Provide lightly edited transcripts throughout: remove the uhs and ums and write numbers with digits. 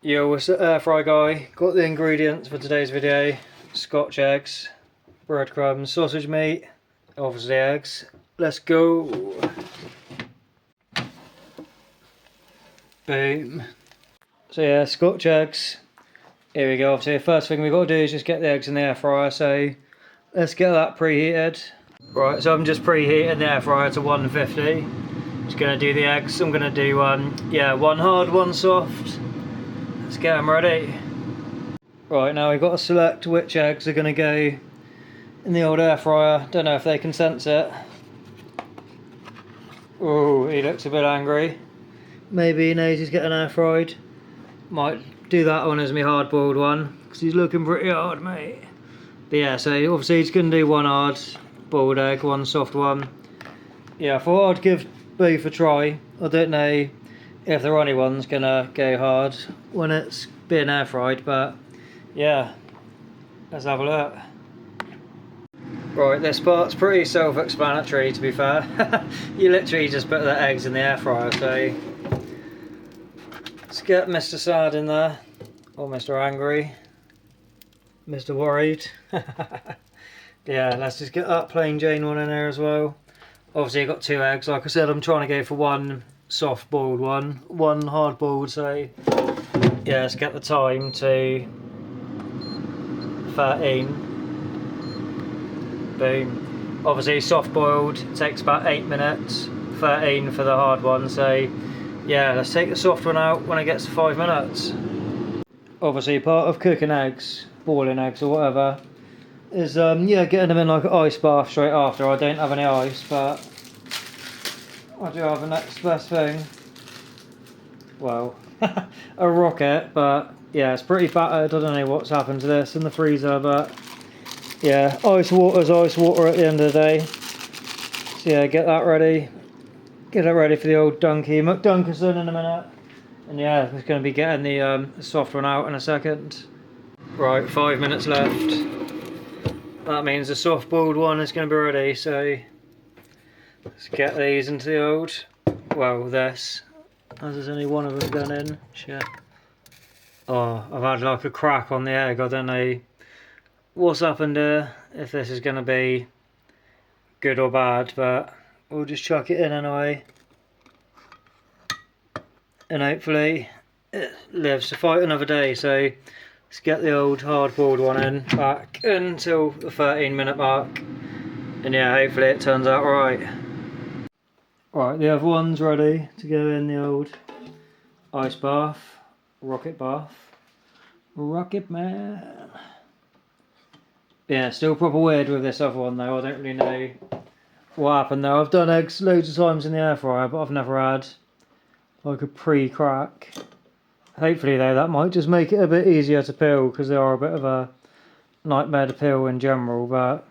Yo, what's up, air fry guy? Got the ingredients for today's video: Scotch eggs, breadcrumbs, sausage meat, obviously eggs. Let's go. Boom. So yeah, Scotch eggs. Here we go. Obviously, the first thing we've got to do is just get the eggs in the air fryer. So let's get that preheated. Right, so I'm just preheating the air fryer to 150. Just gonna do the eggs. I'm gonna do one hard, one soft. Let's get them ready. Right, now we've got to select which eggs are going to go in the old air fryer. Don't know if they can sense it. Oh, he looks a bit angry. Maybe he knows he's getting air fried. Might do that one as my hard boiled one, because he's looking pretty hard, mate. But yeah, so obviously he's going to do one hard boiled egg, one soft one. Yeah, I thought I'd give both a try. I don't know if the runny one's going to go hard when it's being air fried, but yeah, let's have a look. Right, this part's pretty self-explanatory, to be fair. You literally just put the eggs in the air fryer, so let's get Mr. Sad in there, or Mr. Angry, Mr. Worried. Yeah, let's just get that plain Jane one in there as well. Obviously I've got two eggs. Like I said, I'm trying to go for one soft boiled one hard boiled, so yeah, let's get the time to 13. Boom. Obviously soft boiled takes about 8 minutes, 13 for the hard one, so yeah, let's take the soft one out when it gets to 5 minutes. Obviously part of cooking eggs, boiling eggs or whatever, is yeah, getting them in like an ice bath straight after. I don't have any ice, but I do have the next best thing. Well, a rocket, but yeah, it's pretty battered. I don't know what's happened to this in the freezer, but yeah, ice water's ice water at the end of the day. So yeah, get that ready. Get it ready for the old Dunky McDunkerson in a minute. And yeah, it's going to be getting the soft one out in a second. Right, 5 minutes left. That means the soft boiled one is going to be ready, so let's get these into the old, well, this, as there's only one of them gone in. Shit. Oh, I've had like a crack on the egg. I don't know what's happened here, if this is going to be good or bad, but we'll just chuck it in anyway. And hopefully it lives to fight another day, so let's get the old hard boiled one in, back until the 13-minute mark. And yeah, hopefully it turns out right. Right, the other one's ready to go in the old ice bath, rocket bath, rocket man. Yeah, still proper weird with this other one though. I don't really know what happened there. I've done eggs loads of times in the air fryer, but I've never had like a pre-crack. Hopefully though, that might just make it a bit easier to peel, because they are a bit of a nightmare to peel in general. But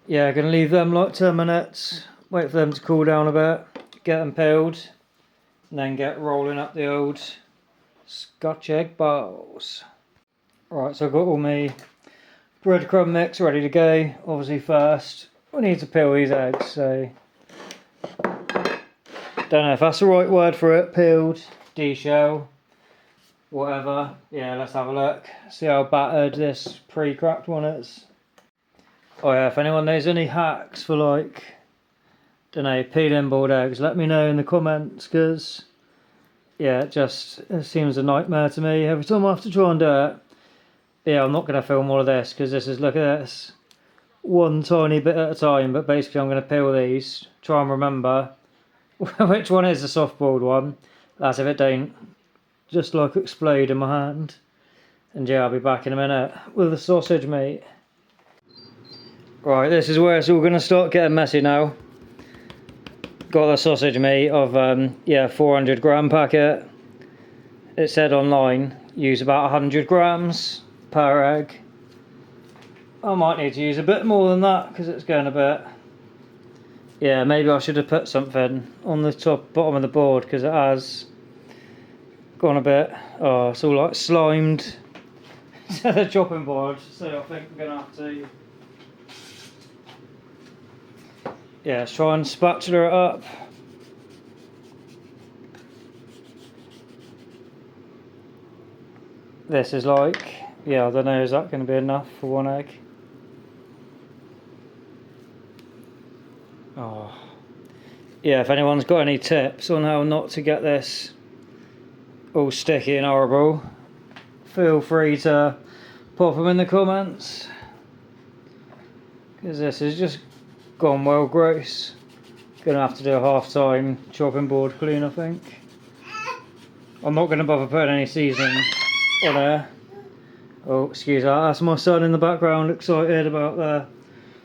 yeah, gonna leave them like 10 minutes, wait for them to cool down a bit, get them peeled, and then get rolling up the old Scotch egg balls. Right, so I've got all my breadcrumb mix ready to go. Obviously first we need to peel these eggs, so don't know if that's the right word for it, peeled, deshell, whatever. Yeah, let's have a look, see how battered this pre-cracked one is. Oh yeah, if anyone knows any hacks for like, don't know, peeling boiled eggs, let me know in the comments, because yeah, it seems a nightmare to me every time I have to try and do it. Yeah, I'm not going to film all of this, because this is, look at this, one tiny bit at a time, but basically I'm going to peel these, try and remember which one is the soft boiled one. That's if it don't just like explode in my hand. And yeah, I'll be back in a minute with the sausage meat. Right, this is where it's all going to start getting messy now. Got the sausage meat of yeah, 400 gram packet. It said online use about 100 grams per egg. I might need to use a bit more than that, because it's going a bit, yeah, maybe I should have put something on the bottom of the board, because it has gone a bit, oh, it's all like slimed to the chopping board, so I think we're going to have to, yeah, let's try and spatula it up. this is like. Yeah, I don't know, is that going to be enough for one egg? Oh. Yeah, if anyone's got any tips on how not to get this all sticky and horrible, feel free to pop them in the comments, because this has just gone well gross. Gonna have to do a half-time chopping board clean, I think. I'm not gonna bother putting any seasoning on there. Oh, excuse that, that's my son in the background excited about the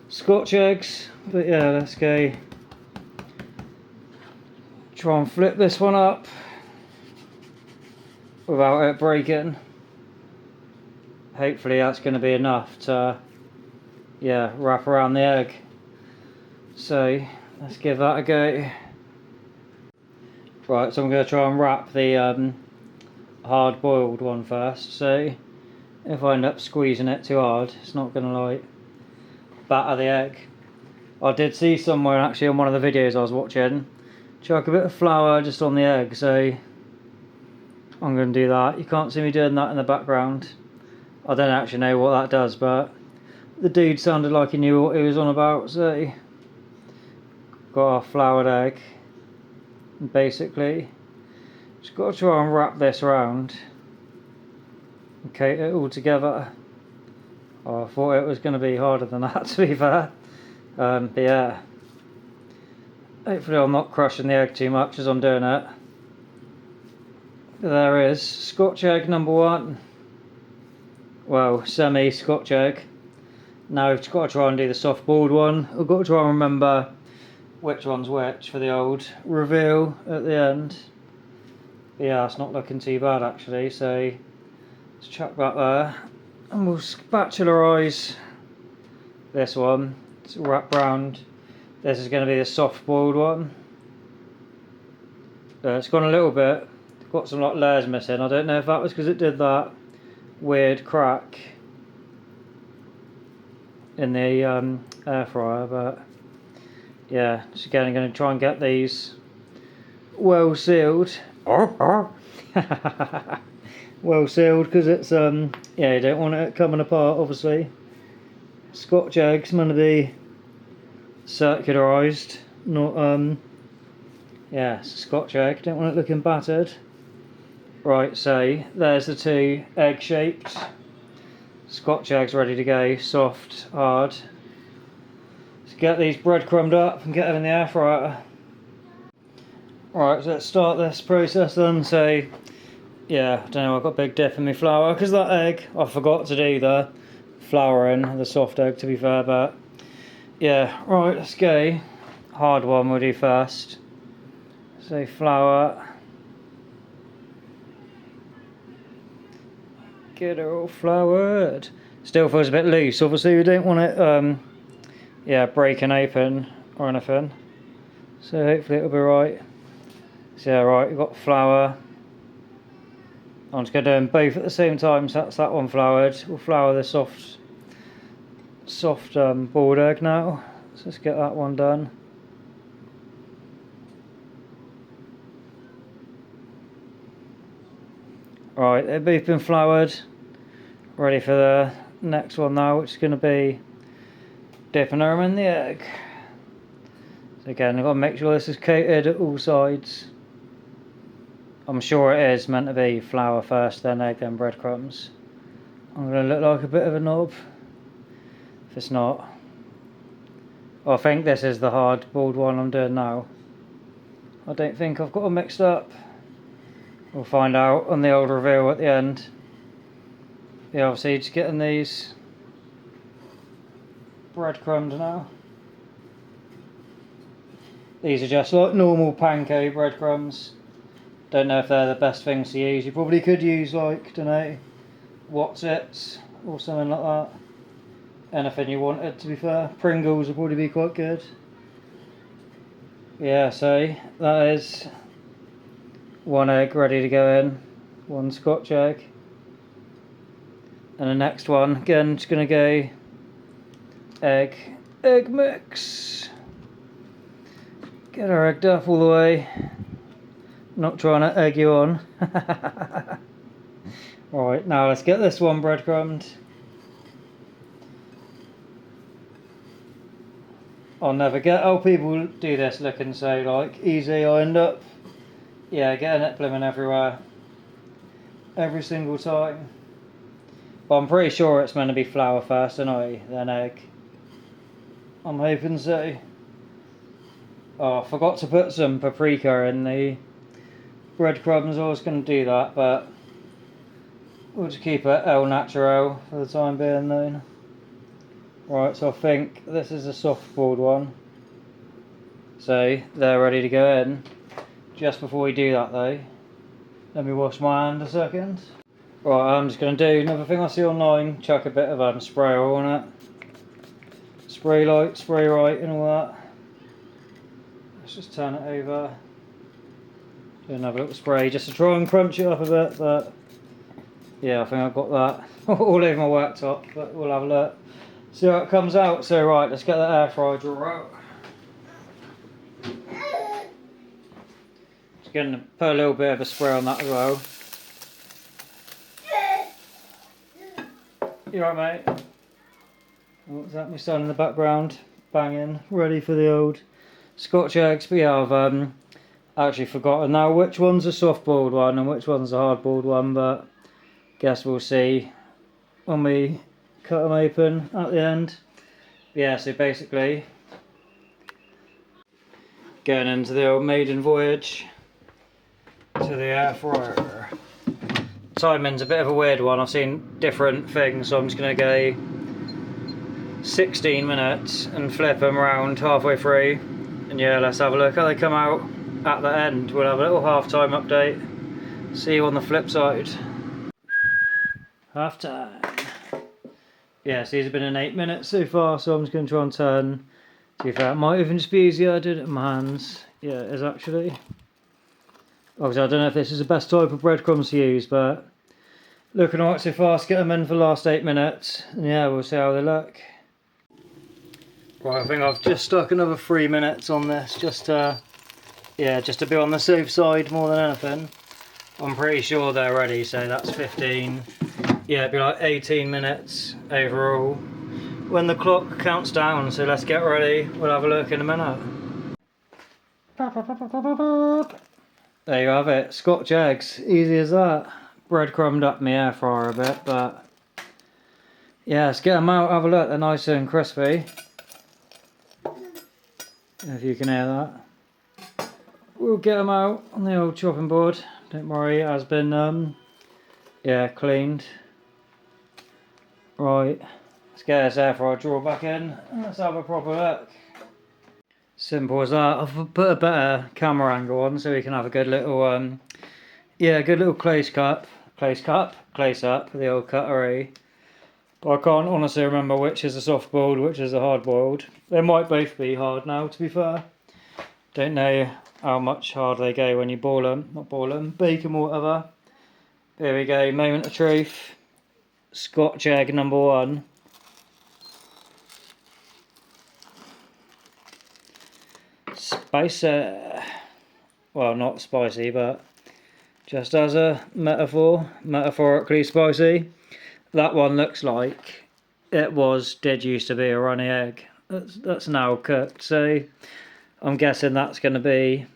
Scotch eggs. But yeah, let's go try and flip this one up without it breaking. Hopefully that's going to be enough to, yeah, wrap around the egg. So let's give that a go. Right, so I'm going to try and wrap the hard boiled one first. So if I end up squeezing it too hard, it's not going to like batter the egg. I did see somewhere actually on one of the videos I was watching, chuck a bit of flour just on the egg, so I'm going to do that. You can't see me doing that in the background. I don't actually know what that does, but the dude sounded like he knew what he was on about, so got our floured egg. And basically, just got to try and wrap this around and coat it all together. Oh, I thought it was going to be harder than that, to be fair. But yeah, hopefully I'm not crushing the egg too much as I'm doing it. There is Scotch egg number 1. Well, semi-Scotch egg. Now we've got to try and do the soft boiled one. We've got to try and remember which one's which for the old reveal at the end. But yeah, it's not looking too bad actually, so let's chuck that there. And we'll spatularise this one. It's wrap round. This is going to be the soft boiled one. It's gone a little bit. Got some like layers missing. I don't know if that was because it did that weird crack in the air fryer, but yeah, just again I'm going to try and get these well sealed. Well sealed, because it's yeah, you don't want it coming apart obviously. Scotch eggs meant to be circularised, not yeah, it's a Scotch egg, don't want it looking battered. Right, so there's the 2 egg-shaped Scotch eggs ready to go, soft, hard. Let's get these breadcrumbed up and get them in the air fryer. Right, so let's start this process then. So, yeah, I don't know, I've got a big dip in my flour, because that egg, I forgot to do the flour in, the soft egg to be fair, but yeah, right, let's go. Hard one we'll do first. So flour. Get it all floured. Still feels a bit loose. Obviously, we don't want it, yeah, breaking open or anything. So hopefully it'll be right. So yeah, right, we've got flour. I'm just going to do them both at the same time. So that's that one floured. We'll flour the soft boiled egg now. So let's get that one done. Right, they've both been floured. Ready for the next one now, which is going to be dipping them in the egg. So again, I've got to make sure this is coated at all sides. I'm sure it is meant to be flour first, then egg, then breadcrumbs. I'm going to look like a bit of a knob if it's not. I think this is the hard boiled one I'm doing now. I don't think I've got them mixed up. We'll find out on the old reveal at the end. Yeah, obviously just getting these breadcrumbs now. These are just like normal panko breadcrumbs. Don't know if they're the best things to use. You probably could use like, don't know, Watsits or something like that. Anything you wanted, to be fair. Pringles would probably be quite good. Yeah, so that is one egg ready to go in. One Scotch egg. And the next one, again, just going to go egg mix. Get her egged up all the way. Not trying to egg you on. Right, now let's get this one breadcrumbed. I'll never get how people do this looking so like easy. I end up, yeah, getting it blooming everywhere. Every single time. But I'm pretty sure it's meant to be flour first, and then egg. I'm hoping so. Oh, I forgot to put some paprika in the breadcrumbs. I was going to do that, but we'll just keep it au naturel for the time being though. Right, so I think this is a soft boiled one. So they're ready to go in. Just before we do that though, let me wash my hand a second. Right, I'm just going to do another thing I see online, chuck a bit of spray oil on it. Spray light, spray right and all that. Let's just turn it over. Do another little spray just to try and crunch it up a bit, but yeah, I think I've got that all over my worktop, but we'll have a look. See how it comes out. So right, let's get that air fryer drawer out. Just going to put a little bit of a spray on that as well. You alright, mate? What's that? My son in the background banging, ready for the old Scotch eggs. But yeah, I've actually forgotten now which one's a soft boiled one and which one's a hard boiled one, but guess we'll see when we cut them open at the end. But yeah, so basically going into the old maiden voyage to the air fryer. Timing's a bit of a weird one. I've seen different things, so I'm just going to go 16 minutes and flip them around halfway through. And yeah, let's have a look how they come out at the end. We'll have a little half-time update. See you on the flip side. Half-time. Yeah, so these have been in 8 minutes so far, so I'm just going to try and turn. To be fair, it might even just be easier. I did it in my hands. Yeah, it is actually. Obviously, I don't know if this is the best type of breadcrumbs to use, but looking alright so far. Let's get them in for the last 8 minutes, and yeah, we'll see how they look. Right, I think I've just stuck another 3 minutes on this, just to be on the safe side more than anything. I'm pretty sure they're ready, so that's 15. Yeah, it'd be like 18 minutes overall when the clock counts down. So let's get ready. We'll have a look in a minute. There you have it, Scotch eggs, easy as that. Breadcrumbed up my air fryer a bit, but yeah, let's get them out, have a look, they're nice and crispy. If you can hear that. We'll get them out on the old chopping board, don't worry, it has been, cleaned. Right, let's get this air fryer drawer back in, and let's have a proper look. Simple as that. I've put a better camera angle on so we can have a good little, good little close up of the old cutlery. But I can't honestly remember which is a soft boiled, which is a hard boiled. They might both be hard now, to be fair. Don't know how much harder they go when you bake them or whatever. Here we go, moment of truth. Scotch egg number 1. Spicy. Well, not spicy, but just as a metaphor, metaphorically spicy. That one looks like it did used to be a runny egg. That's now cooked, so I'm guessing that's going to be,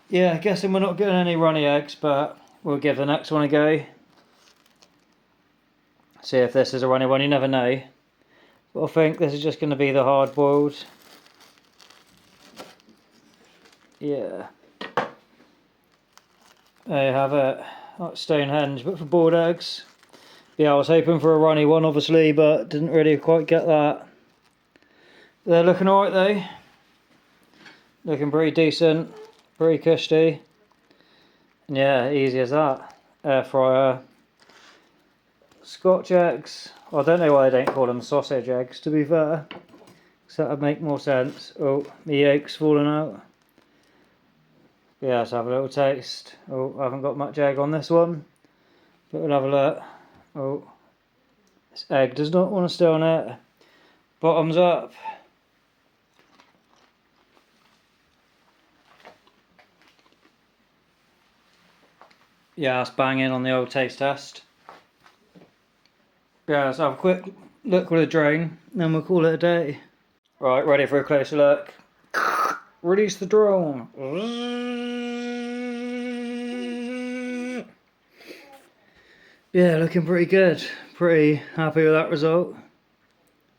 guessing we're not getting any runny eggs, but we'll give the next one a go. See if this is a runny one, you never know. But I think this is just going to be the hard boiled. Yeah. There you have it. Like Stonehenge, but for boiled eggs. Yeah, I was hoping for a runny one, obviously, but didn't really quite get that. They're looking alright, though. Looking pretty decent, pretty cushy. And yeah, easy as that. Air fryer. Scotch eggs. Well, I don't know why they don't call them sausage eggs, to be fair. Because that would make more sense. Oh, the yolk's falling out. Yeah, let's have a little taste. Oh, I haven't got much egg on this one. But we'll have a look. Oh, this egg does not want to stay on it. Bottoms up. Yeah, that's banging on the old taste test. Yeah, let's have a quick look with a drone, then we'll call it a day. Right, ready for a closer look. Release the drone. Yeah, looking pretty good. Pretty happy with that result.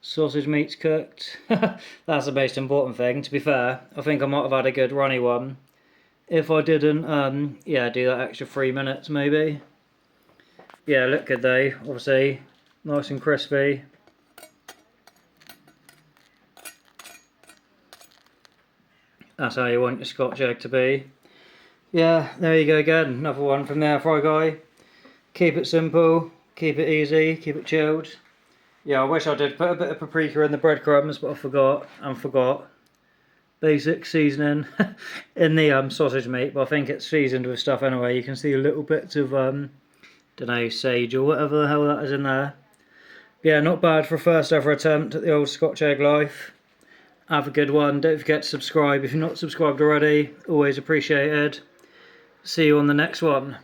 Sausage meat's cooked. That's the most important thing, to be fair. I think I might have had a good runny one. If I didn't, yeah, do that extra 3 minutes maybe. Yeah, look good though, obviously. Nice and crispy. That's how you want your Scotch egg to be. Yeah, there you go again. Another one from the air fry guy. Keep it simple, keep it easy, keep it chilled. Yeah, I wish I did put a bit of paprika in the breadcrumbs, but I forgot. Basic seasoning in the sausage meat, but I think it's seasoned with stuff anyway. You can see little bits of, don't know, sage or whatever the hell that is in there. Yeah, not bad for a first ever attempt at the old Scotch egg life. Have a good one. Don't forget to subscribe if you're not subscribed already. Always appreciated. See you on the next one.